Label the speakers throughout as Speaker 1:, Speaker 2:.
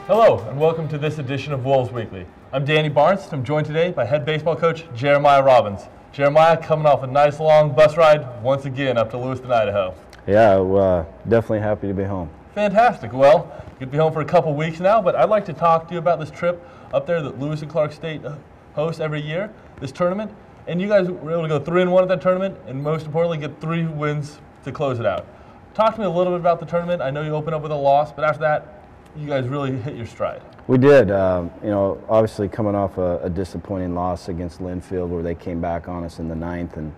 Speaker 1: Hello, and welcome to this edition of Wolves Weekly. I'm Danny Barnes. I'm joined today by head baseball coach Jeremiah Robbins. Jeremiah coming off a nice long bus ride once again up to Lewiston, Idaho.
Speaker 2: Yeah, definitely happy to be home.
Speaker 1: Fantastic. Well, you'll be home for a couple weeks now, but I'd like to talk to you about this trip up there that Lewis and Clark State hosts every year, this tournament. And you guys were able to go 3-1 at that tournament, and most importantly, get 3 wins to close it out. Talk to me a little bit about the tournament. I know you opened up with a loss, but after that, you guys really hit your stride.
Speaker 2: We did. Obviously coming off a disappointing loss against Linfield where they came back on us in the 9th. And,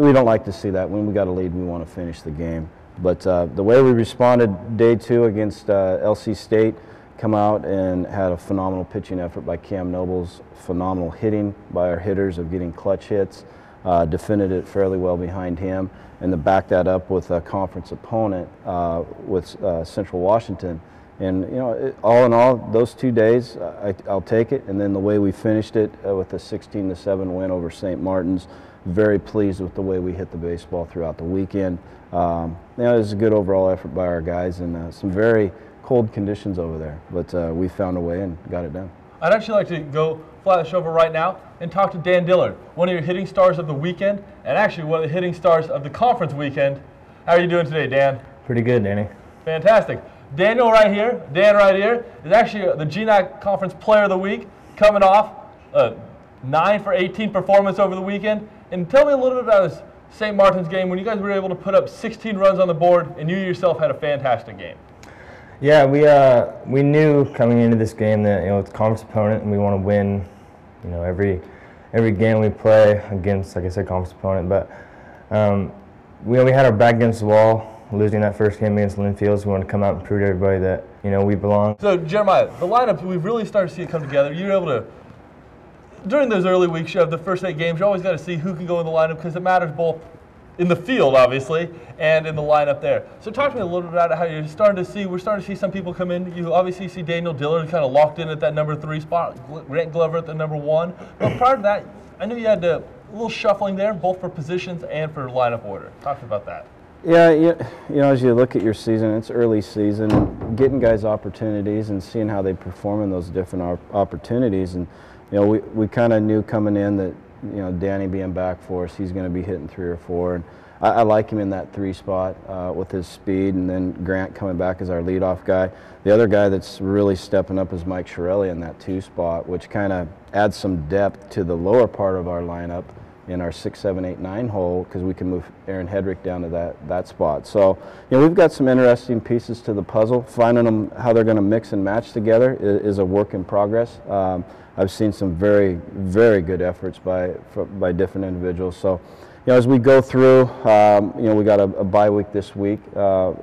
Speaker 2: we don't like to see that. When we got a lead, we want to finish the game. But the way we responded day 2 against LC State, come out and had a phenomenal pitching effort by Cam Noble's, phenomenal hitting by our hitters of getting clutch hits, defended it fairly well behind him, and to back that up with a conference opponent with Central Washington. And, all in all, those 2 days, I'll take it. And then the way we finished it with a 16-7 win over St. Martin's, very pleased with the way we hit the baseball throughout the weekend. It was a good overall effort by our guys and some very cold conditions over there. But we found a way and got it done.
Speaker 1: I'd actually like to go fly the show over right now and talk to Dan Dillard, one of your hitting stars of the weekend, and actually one of the hitting stars of the conference weekend. How are you doing today, Dan?
Speaker 3: Pretty good, Danny.
Speaker 1: Fantastic. Dan right here, is actually the GNAC Conference Player of the Week, coming off a 9 for 18 performance over the weekend. And tell me a little bit about this St. Martin's game when you guys were able to put up 16 runs on the board and you yourself had a fantastic game.
Speaker 3: Yeah, we knew coming into this game that it's a conference opponent and we want to win every game we play against, like I said, conference opponent. But we had our back against the wall. Losing that first game against Linfield, so we want to come out and prove to everybody that we belong.
Speaker 1: So Jeremiah, the lineup, we've really started to see it come together. You're able to, during those early weeks, you have the first 8 games, you always got to see who can go in the lineup because it matters both in the field, obviously, and in the lineup there. So talk to me a little bit about how we're starting to see some people come in. You obviously see Daniel Dillard kind of locked in at that number 3 spot, Grant Glover at the number 1. But prior to that, I knew you had a little shuffling there, both for positions and for lineup order. Talk to me about that.
Speaker 2: Yeah, as you look at your season, it's early season, and getting guys opportunities and seeing how they perform in those different opportunities. And, we kind of knew coming in that, Danny being back for us, he's going to be hitting 3 or 4. And I like him in that 3 spot with his speed, and then Grant coming back as our leadoff guy. The other guy that's really stepping up is Mike Shirelli in that 2 spot, which kind of adds some depth to the lower part of our lineup in our 6, 7, 8, 9 hole, because we can move Aaron Hedrick down to that spot. So, we've got some interesting pieces to the puzzle. Finding them how they're going to mix and match together is a work in progress. I've seen some very, very good efforts by different individuals. So, as we go through, we got a bye week this week,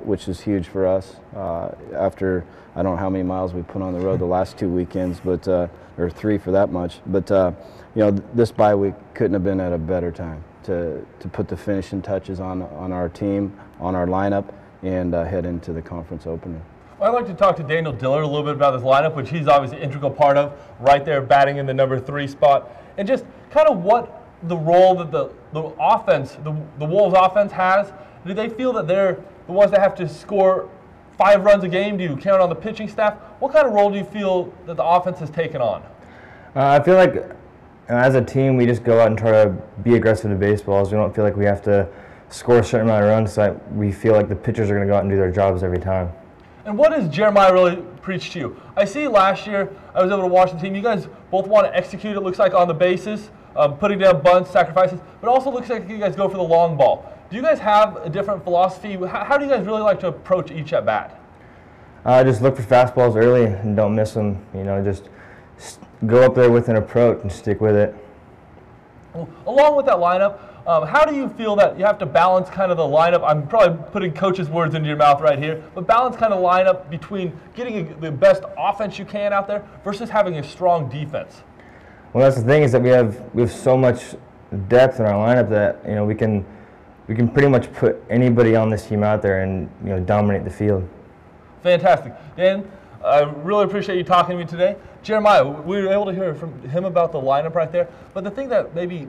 Speaker 2: which is huge for us. After I don't know how many miles we put on the road the last 2 weekends, but or 3 for that much. But this bye week couldn't have been at a better time to put the finishing touches on our team, on our lineup, and head into the conference opener.
Speaker 1: Well, I'd like to talk to Daniel Dillard a little bit about this lineup, which he's obviously an integral part of, right there batting in the number 3 spot, and just kind of what the role that the offense, the Wolves offense has. Do they feel that they're the ones that have to score 5 runs a game? Do you count on the pitching staff? What kind of role do you feel that the offense has taken on?
Speaker 3: I feel like as a team, we just go out and try to be aggressive to baseballs. We don't feel like we have to score a certain amount of runs, so we feel like the pitchers are going to go out and do their jobs every time.
Speaker 1: And what does Jeremiah really preach to you? I see last year I was able to watch the team. You guys both want to execute, it looks like, on the bases, putting down bunts, sacrifices, but it also looks like you guys go for the long ball. Do you guys have a different philosophy? How do you guys really like to approach each at bat?
Speaker 3: Just look for fastballs early and don't miss them. Just go up there with an approach and stick with it.
Speaker 1: Well, along with that lineup, how do you feel that you have to balance kind of the lineup? I'm probably putting coach's words into your mouth right here, but balance kind of lineup between getting the best offense you can out there versus having a strong defense.
Speaker 3: Well, that's the thing, is that we have so much depth in our lineup that we can pretty much put anybody on this team out there and dominate the field.
Speaker 1: Fantastic, Dan. I really appreciate you talking to me today. Jeremiah, we were able to hear from him about the lineup right there, but the thing that maybe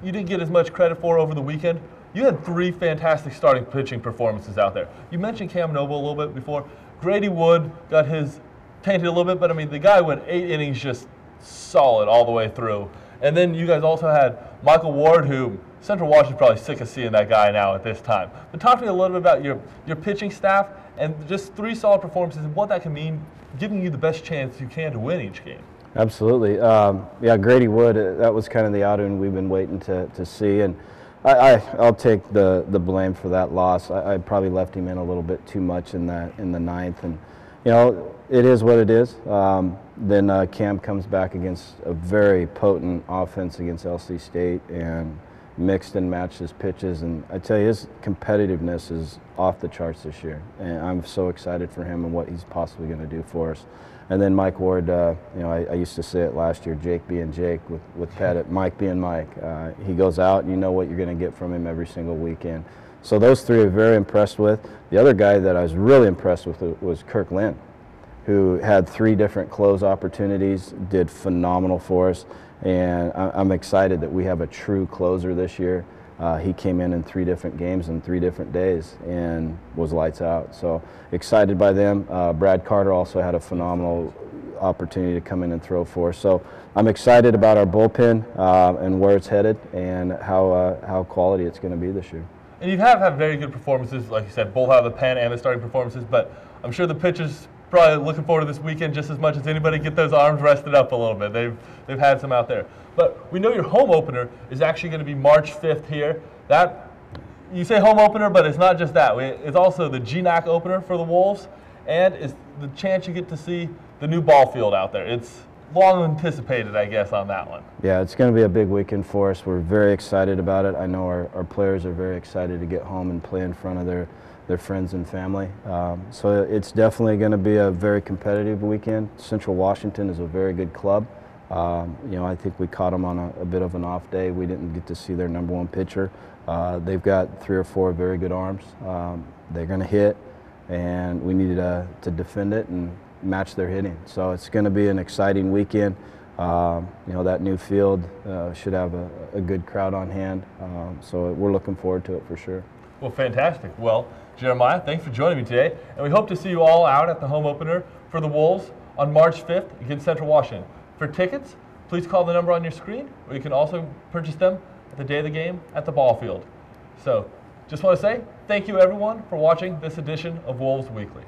Speaker 1: you didn't get as much credit for over the weekend, you had 3 fantastic starting pitching performances out there. You mentioned Cam Noble a little bit before. Grady Wood got his tainted a little bit, but I mean, the guy went 8 innings just solid all the way through. And then you guys also had Michael Ward, who Central Washington's probably sick of seeing that guy now at this time. But talk to me a little bit about your pitching staff and just 3 solid performances and what that can mean, giving you the best chance you can to win each game.
Speaker 2: Absolutely. Yeah, Grady Wood, that was kind of the outing we've been waiting to see. And I'll take the blame for that loss. I probably left him in a little bit too much in the 9th. And, you know, it is what it is. Then Cam comes back against a very potent offense against LC State and mixed and matched his pitches. And I tell you, his competitiveness is off the charts this year. And I'm so excited for him and what he's possibly going to do for us. And then Mike Ward, you know, I used to say it last year, Jake being Jake with Pettit, Mike being Mike. He goes out and you know what you're going to get from him every single weekend. So those 3 are very impressed with. The other guy that I was really impressed with was Kirk Lynn, who had 3 different close opportunities, did phenomenal for us. And I'm excited that we have a true closer this year. He came in 3 different games in 3 different days and was lights out. So excited by them. Brad Carter also had a phenomenal opportunity to come in and throw for us. So I'm excited about our bullpen and where it's headed and how quality it's going to be this year.
Speaker 1: And you have had very good performances, like you said, both out of the pen and the starting performances, but I'm sure the pitchers probably looking forward to this weekend just as much as anybody. Get those arms rested up a little bit. They've had some out there. But we know your home opener is actually going to be March 5th here. That, you say home opener, but it's not just that. It's also the GNAC opener for the Wolves, and it's the chance you get to see the new ball field out there. It's long anticipated, I guess, on that one.
Speaker 2: Yeah, it's going to be a big weekend for us. We're very excited about it. I know our players are very excited to get home and play in front of their friends and family. So it's definitely going to be a very competitive weekend. Central Washington is a very good club. You know, I think we caught them on a bit of an off day. We didn't get to see their #1 pitcher. They've got 3 or 4 very good arms. They're going to hit, and we needed to defend it and match their hitting. So it's going to be an exciting weekend. You know, that new field should have a good crowd on hand. So we're looking forward to it for sure.
Speaker 1: Well, fantastic. Well, Jeremiah, thanks for joining me today. And we hope to see you all out at the home opener for the Wolves on March 5th against Central Washington. For tickets, please call the number on your screen, or you can also purchase them at the day of the game at the ball field. So, just want to say thank you, everyone, for watching this edition of Wolves Weekly.